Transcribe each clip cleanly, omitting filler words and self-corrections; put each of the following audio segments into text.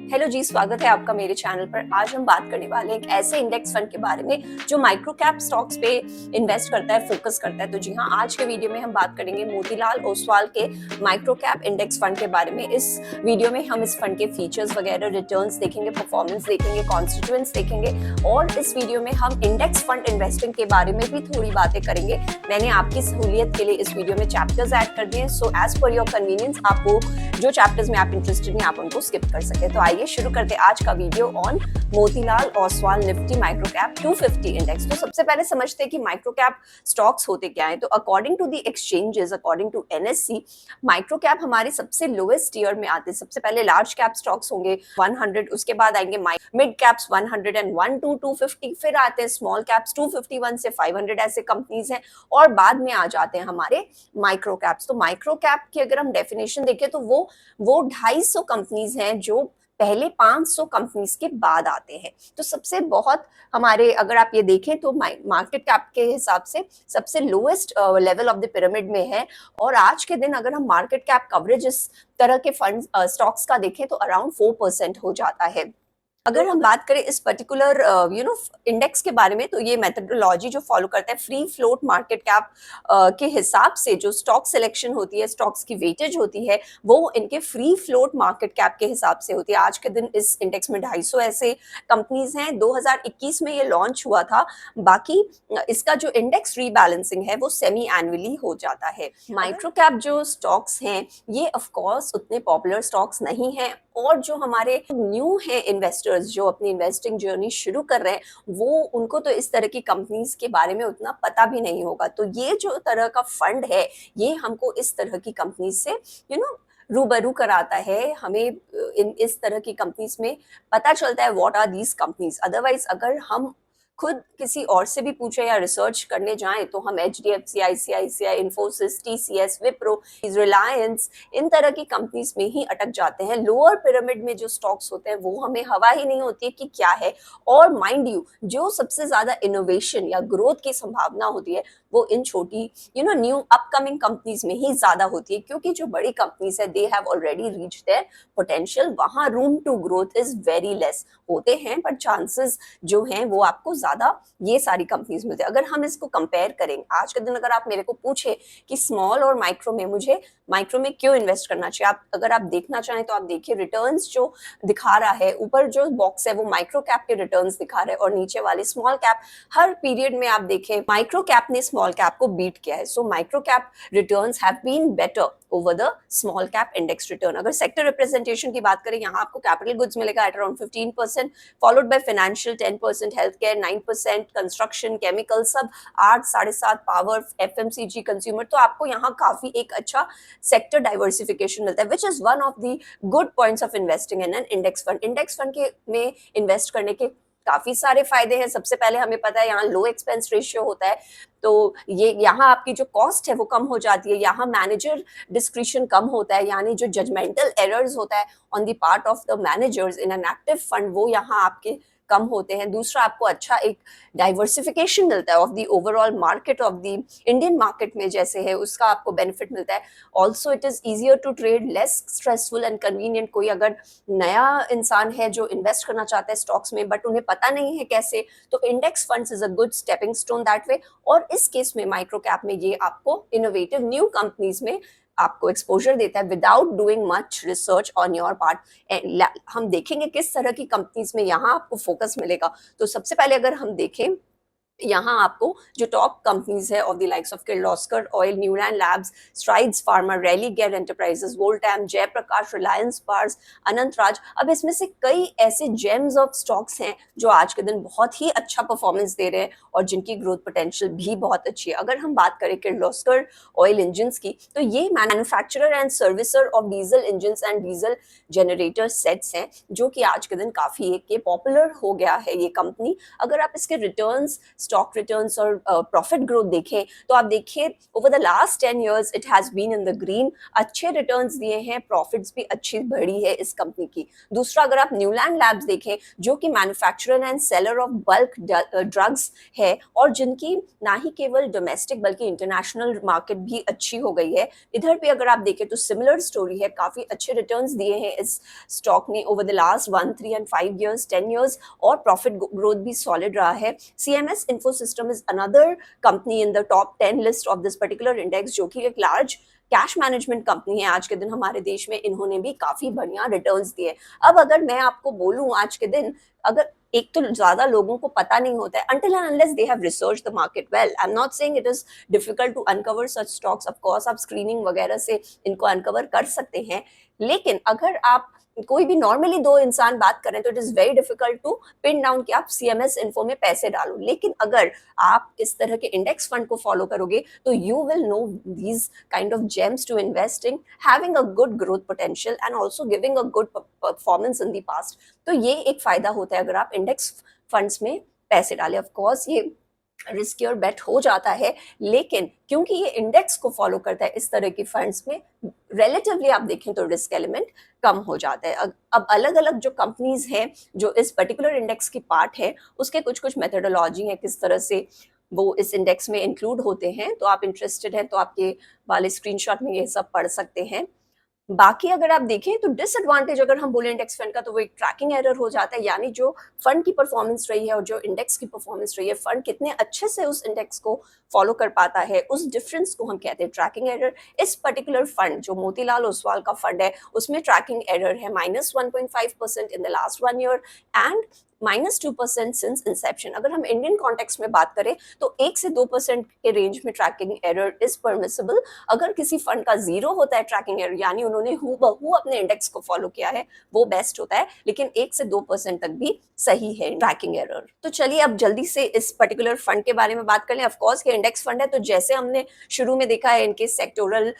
Hello जी, स्वागत है आपका मेरे चैनल पर। आज हम बात करने वाले हैं एक ऐसे इंडेक्स फंड के बारे में जो माइक्रो कैप स्टॉक्स पे इन्वेस्ट करता है, फोकस करता है। तो जी हाँ, आज के वीडियो में हम बात करेंगे मोतीलाल ओसवाल के माइक्रो कैप इंडेक्स फंड के बारे में। इस वीडियो में हम इस फंड के फीचर्स वगैरह, रिटर्न्स देखेंगे, परफॉर्मेंस देखेंगे, कॉन्स्टिट्यूएंट्स देखेंगे और इस वीडियो में हम इंडेक्स फंड इन्वेस्टिंग के बारे में भी थोड़ी बातें करेंगे। मैंने आपकी सहूलियत के लिए इस वीडियो में चैप्टर्स ऐड कर दिए, so as per your convenience आपको जो चैप्टर्स में आप इंटरेस्टेड हैं आप उनको स्किप कर सके। तो आइए शुरू करते हैं आज का video on Motilal Oswal Nifty micro cap 250 index. तो सबसे पहले समझते हैं कि माइक्रो कैप स्टॉक्स होते क्या हैं। तो according to the exchanges, according to NSC, micro cap हमारे सबसे लोएस्ट ईयर में आते हैं। सबसे पहले लार्ज कैप स्टॉक्स होंगे 100, उसके बाद आएंगे मिड कैप्स 101 टू 250, फिर आते हैं स्मॉल कैप्स 251 से 500 ऐसे कंपनीज हैं और बाद में आ जाते हैं हमारे माइक्रो कैप्स। तो माइक्रो कैप की अगर हम डेफिनेशन देखें तो वो 250 कंपनीज हैं जो पहले 500 कंपनीज के बाद आते हैं। तो सबसे बहुत हमारे, अगर आप ये देखें तो मार्केट कैप के हिसाब से सबसे lowest level of the pyramid में है। और आज के दिन अगर हम मार्केट कैप कवरेज इस तरह के फंड स्टॉक्स का देखें तो अराउंड 4% हो जाता है। अगर हम बात करें इस पर्टिकुलर इंडेक्स के बारे में, तो ये मेथडोलॉजी जो फॉलो करता है फ्री फ्लोट मार्केट कैप के हिसाब से जो स्टॉक सिलेक्शन होती है, स्टॉक्स की वेटेज होती है, वो इनके फ्री फ्लोट मार्केट कैप के हिसाब से होती है। आज के दिन इस इंडेक्स में 250 ऐसे कंपनीज हैं। 2021 में ये लॉन्च हुआ था। बाकी इसका जो इंडेक्स रीबैलेंसिंग है वो सेमी एनुअली हो जाता है। माइक्रो कैप जो स्टॉक्स हैं ये ऑफ कोर्स उतने पॉपुलर स्टॉक्स नहीं हैं और जो हमारे न्यू है इन्वेस्टर्स जो अपनी इन्वेस्टिंग जर्नी शुरू कर रहे हैं, वो उनको तो इस तरह की कंपनीज के बारे में उतना पता भी नहीं होगा। तो ये जो तरह का फंड है ये हमको इस तरह की कंपनीज से रूबरू कराता है। हमें इस तरह की कंपनीज में पता चलता है what are these companies. Otherwise अगर हम खुद किसी और से भी पूछे या रिसर्च करने जाएं तो हम HDFC, ICICI, Infosys, TCS, Wipro, Reliance, इन तरह की कंपनीज में ही अटक जाते हैं। लोअर पिरामिड में जो स्टॉक्स होते हैं वो हमें हवा ही नहीं होती है कि क्या है। और माइंड यू, जो सबसे ज्यादा इनोवेशन या ग्रोथ की संभावना होती है वो इन छोटी न्यू अपकमिंग कंपनीज में ही ज्यादा होती है, क्योंकि जो बड़ी कंपनीज है they have already reach their potential. वहां room to growth is very less होते हैं, बट चांसेस जो हैं वो आपको ज्यादा ये सारी कंपनीज मिलती है। अगर हम इसको कंपेयर करें आज के दिन, अगर आप मेरे को पूछे कि स्मॉल और माइक्रो में मुझे माइक्रो में क्यों इन्वेस्ट करना चाहिए, अगर आप देखना चाहें तो आप देखिए रिटर्न्स जो दिखा रहा है, ऊपर जो बॉक्स है वो माइक्रो कैप के रिटर्न्स दिखा रहा है और नीचे वाले स्मॉल कैप। हर पीरियड में आप देखें माइक्रो कैप ने स्मॉल कैप को बीट किया है। So micro cap returns have been better over the small cap index return. अगर सेक्टर रिप्रेजेंटेशन की बात करें, यहाँ आपको कैपिटल गुड्स मिलेगा at around 15%, followed by financial 10%, health care 9%, construction, chemical सब 8, 7.5%, पावर, FMCG, कंज्यूमर। तो आपको यहाँ काफी एक अच्छा सेक्टर डाइवर्सिफिकेशन मिलता है, which is one of the good points of investing in an index fund. Index fund के में इन्वेस्ट करने के काफी सारे फायदे हैं। सबसे पहले हमें पता है यहाँ लो एक्सपेंस रेशियो होता है, तो ये यहाँ आपकी जो कॉस्ट है वो कम हो जाती है। यहाँ मैनेजर डिस्क्रिशन कम होता है, यानी जो जजमेंटल एरर्स होता है on the part of the managers in an active fund वो यहाँ आपके कम होते हैं। दूसरा, आपको अच्छा एक डाइवर्सिफिकेशन मिलता है of the overall market of the Indian market में जैसे है उसका आपको बेनिफिट मिलता है। Also it is easier to trade, less stressful and convenient. कोई अगर नया इंसान है जो इन्वेस्ट करना चाहता है स्टॉक्स में बट उन्हें पता नहीं है कैसे, तो index funds is a good stepping stone that way. और इस केस में माइक्रो कैप में ये आपको इनोवेटिव न्यू कंपनीज में आपको एक्सपोजर देता है without doing much research on your part. हम देखेंगे किस तरह की कंपनीज में यहाँ आपको फोकस मिलेगा। तो सबसे पहले अगर हम देखें, यहाँ आपको जो टॉप कंपनीज है of the likes of Kirloskar oil, Neuland labs, Strides Pharma, Religare enterprises, Voltamp, Jaiprakash, Reliance पार्स, अनंतराज। अब इसमें से कई ऐसे जेम्स ऑफ स्टॉक्स हैं जो आज के दिन बहुत ही अच्छा परफॉर्मेंस दे रहे हैं और जिनकी ग्रोथ पोटेंशियल भी बहुत अच्छी है। अगर हम बात करें किर्लोस्कर ऑयल इंजन्स की, तो ये manufacturer and servicer of diesel engines and diesel generator sets हैं, जो कि आज के दिन काफी एक पॉपुलर हो गया है ये कंपनी। अगर आप इसके रिटर्न्स स्टॉक रिटर्न्स और प्रॉफिट ग्रोथ देखें तो आप देखिए over the last 10 years it has been in the green, अच्छे रिटर्न्स दिए हैं, प्रॉफिट्स भी अच्छी बढ़ी है इस कंपनी की। दूसरा अगर आप न्यूलैंड लैब्स देखें जो कि manufacturer and seller of bulk drugs है और जिनकी ना ही केवल डोमेस्टिक बल्कि इंटरनेशनल मार्केट भी अच्छी हो गई है, इधर पे अगर आप देखें तो सिमिलर स्टोरी है, काफी अच्छे रिटर्न्स दिए हैं इस स्टॉक ने over the last 1, 3 and 5 years, 10 years, और प्रॉफिट ग्रोथ भी सॉलिड रहा है। CMS Infosystem is another company in the top 10 list of this particular index जो कि एक लार्ज कैश मैनेजमेंट कंपनी है आज के दिन हमारे देश में, इन्होंने भी काफी बढ़िया रिटर्न्स दिए। अब अगर मैं आपको बोलूं आज के दिन, अगर एक तो ज्यादा लोगों को पता नहीं होता है until and unless they have researched the market well. I'm not saying it is difficult to uncover such stocks. Of course आप स्क्रीनिंग वगैरह से इनको अनकवर कर सकते हैं, लेकिन अगर आप कोई भी नॉर्मली दो इंसान बात करें तो it is very difficult to pin down कि आप CMS इन्फो में पैसे डालो। लेकिन अगर आप इस तरह के इंडेक्स फंड को फॉलो करोगे तो you will know these kind of gems to investing, having a good growth potential and also giving a good performance in the past. तो ये एक फायदा होता है अगर आप इंडेक्स फंड्स में पैसे डालें। ऑफ कोर्स ये रिस्कियर बेट हो जाता है, लेकिन क्योंकि ये इंडेक्स को फॉलो करता है इस तरह की फंड्स में रिलेटिवली आप देखें तो रिस्क एलिमेंट कम हो जाता है। अब अलग अलग जो कंपनीज हैं जो इस पर्टिकुलर इंडेक्स की पार्ट है उसके कुछ कुछ मेथोडोलॉजी है किस तरह से वो इस इंडेक्स में इंक्लूड होते हैं, तो आप इंटरेस्टेड हैं तो आपके वाले स्क्रीनशॉट में ये सब पढ़ सकते हैं। बाकी अगर आप देखें तो डिसएडवांटेज अगर हम बोले इंडेक्स फंड का तो वो एक ट्रैकिंग एरर हो जाता है, यानी जो फंड की परफॉर्मेंस रही है और जो इंडेक्स की परफॉर्मेंस रही है, फंड कितने अच्छे से उस इंडेक्स को फॉलो कर पाता है, उस डिफरेंस को हम कहते हैं ट्रैकिंग एरर। इस पर्टिकुलर फंड जो मोतीलाल ओसवाल का फंड है उसमें ट्रैकिंग एरर है -1.5% in the last 1 year and -2% since Inception. अगर हम इंडियन कॉन्टेक्स्ट में बात करें तो 1 से 2% के रेंज में ट्रैकिंग एरर इज परमिसिबल। अगर किसी फंड का 0 होता है ट्रैकिंग एरर, यानी उन्होंने हूबहू अपने इंडेक्स को फॉलो किया है, वो बेस्ट होता है, लेकिन 1 से 2% तक भी सही है ट्रैकिंग एरर। तो चलिए अब जल्दी से इस पर्टिकुलर फंड के बारे में बात कर लें। ऑफकोर्स ये इंडेक्स फंड है तो जैसे हमने शुरू में देखा है इनके सेक्टोरल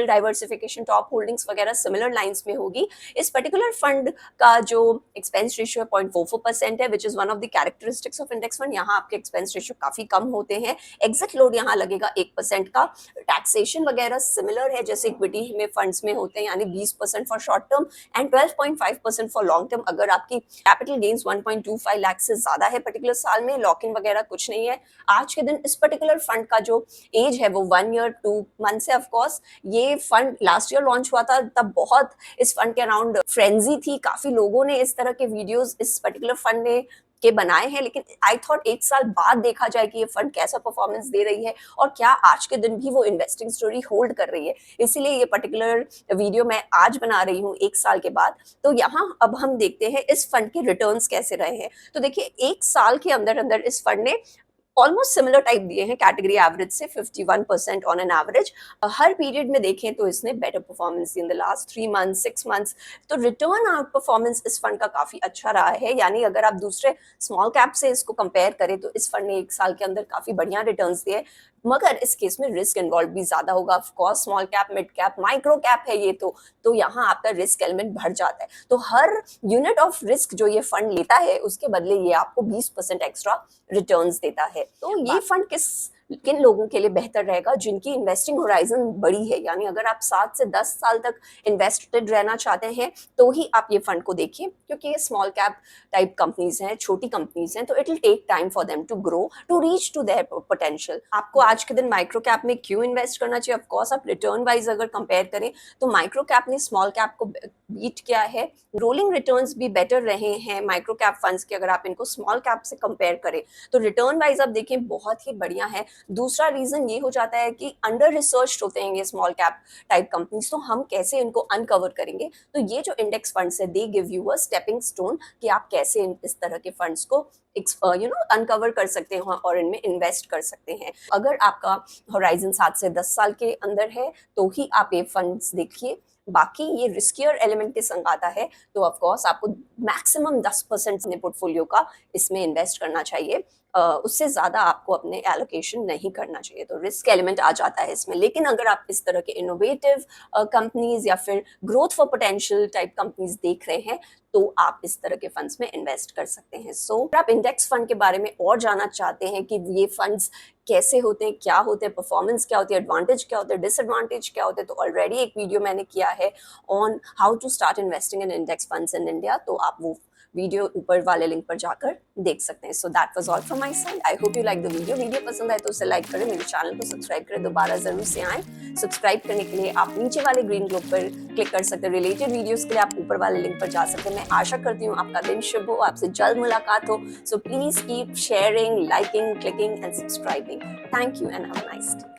डाइवर्सिफिकेशन, टॉप होल्डिंग्स वगैरह सिमिलर लाइंस में होगी। इस पर्टिकुलर फंड का जो एक्सपेंस रेशियो 0.44% है, which is one of the characteristics of index fund. यहाँ आपके एक्सपेंस रेशियो काफी कम होते हैं, एग्जिट लोड यहाँ लगेगा 1% का, टैक्सेशन वगैरह सिमिलर है जैसे इक्विटी में फंड्स में होते हैं, यानी 20% for short term and 12.5% for long term. अगर आपकी कैपिटल गेन्स 1.25 लाख से ज्यादा है पर्टिकुलर साल में, लॉक इन वगैरह कुछ नहीं है। आज के दिन इस पर्टिकुलर फंड का जो एज है वो 1 ईयर 2 मंथ्स है। ऑफकोर्स ये फंड लास्ट ईयर लॉन्च हुआ था, तब बहुत इस फंड के अराउंड फ्रेंजी थी, काफी लोगों ने इस तरह के वीडियोस इस पर्टिकुलर फंड ने के बनाए हैं, लेकिन आई थॉट 1 साल बाद देखा जाए कि ये फंड कैसा परफॉर्मेंस दे रही है और क्या आज के दिन भी वो इन्वेस्टिंग स्टोरी होल्ड कर रही है। इसीलिए ये पर्टिकुलर वीडियो मैं आज बना रही हूँ 1 साल के बाद। तो यहाँ अब हम देखते हैं इस फंड के रिटर्न्स कैसे रहे हैं। तो देखिए 1 साल के अंदर अंदर इस फंड ने ऑलमोस्ट सिमिलर टाइप दिए हैं कैटेगरी एवरेज से, 51% on an average. Her period में देखें तो इसने better performance in the last 3 months 6 months. तो रिटर्न आउट परफॉर्मेंस इस फंड का काफी अच्छा रहा है, यानी अगर आप दूसरे स्मॉल कैप से इसको कंपेयर करें तो इस फंड ने 1 साल के अंदर काफी बढ़िया रिटर्न्स दिए। मगर इस केस में रिस्क इन्वॉल्व भी ज्यादा होगा। Of course small cap, mid cap, micro cap है ये, तो यहाँ आपका रिस्क एलिमेंट बढ़ जाता है। तो हर यूनिट ऑफ रिस्क जो ये फंड लेता है उसके बदले ये आपको 20% एक्स्ट्रा रिटर्न्स देता है। तो ये फंड किन लोगों के लिए बेहतर रहेगा जिनकी इन्वेस्टिंग होराइजन बड़ी है, यानी अगर आप 7 से 10 साल तक इन्वेस्टेड रहना चाहते हैं तो ही आप ये फंड को देखिए, क्योंकि ये स्मॉल कैप टाइप कंपनीज हैं, छोटी कंपनीज हैं, तो it will take time for them to grow to reach to their potential. आपको आज के दिन माइक्रो कैप में क्यों इन्वेस्ट करना चाहिए? ऑफ कोर्स आप रिटर्न वाइज अगर कंपेयर करें तो माइक्रो कैप ने स्मॉल कैप को बीट किया है, रोलिंग रिटर्न्स भी बेटर रहे हैं माइक्रो कैप फंड्स के। अगर आप इनको स्मॉल कैप से कंपेयर करें तो रिटर्न वाइज आप देखें बहुत ही बढ़िया है। दूसरा रीजन ये हो जाता है कि अंडर रिसर्च होते हैं ये स्मॉल कैप टाइप कंपनीज, तो हम कैसे इनको अनकवर करेंगे? तो ये जो इंडेक्स फंड्स है they give you a stepping stone कि आप कैसे इस तरह के फंड्स को अनकवर कर सकते हैं और इनमें इन्वेस्ट कर सकते हैं। अगर आपका होराइजन 7 से 10 साल के अंदर है तो ही आप ये फंड्स देखिए। बाकी ये रिस्कियर एलिमेंट के संग आता है तो ऑफ कोर्स आपको मैक्सिमम 10% अपने पोर्टफोलियो का इसमें इन्वेस्ट करना चाहिए, उससे ज्यादा आपको अपने एलोकेशन नहीं करना चाहिए। तो रिस्क एलिमेंट आ जाता है इसमें। लेकिन अगर आप इस तरह के इनोवेटिव कंपनीज या फिर growth for potential type companies देख रहे हैं तो आप इस तरह के फंड्स में इन्वेस्ट कर सकते हैं। सो आप इंडेक्स फंड के बारे में और जानना चाहते हैं कि ये फंड्स कैसे होते हैं, क्या होते हैं, परफॉर्मेंस क्या होती है, एडवांटेज क्या होते हैं, डिसएडवांटेज क्या होते हैं, तो ऑलरेडी एक वीडियो मैंने किया है on how to start investing in index funds in India, तो आप वो वीडियो ऊपर वाले लिंक पर जाकर देख सकते हैं। So that was all from my side. I hope you like the video पसंद आए तो उसे लाइक करें, मेरे चैनल को सब्सक्राइब करें, दोबारा जरूर से आएं। सब्सक्राइब करने के लिए आप नीचे वाले ग्रीन ग्लोब पर क्लिक कर सकते हैं। रिलेटेड वीडियोस के लिए आप ऊपर वाले लिंक पर जा सकते हैं। मैं आशा करती हूँ आपका दिन शुभ हो, आपसे जल्द मुलाकात हो। So please keep sharing, liking, clicking and subscribing. Thank you and have a nice day.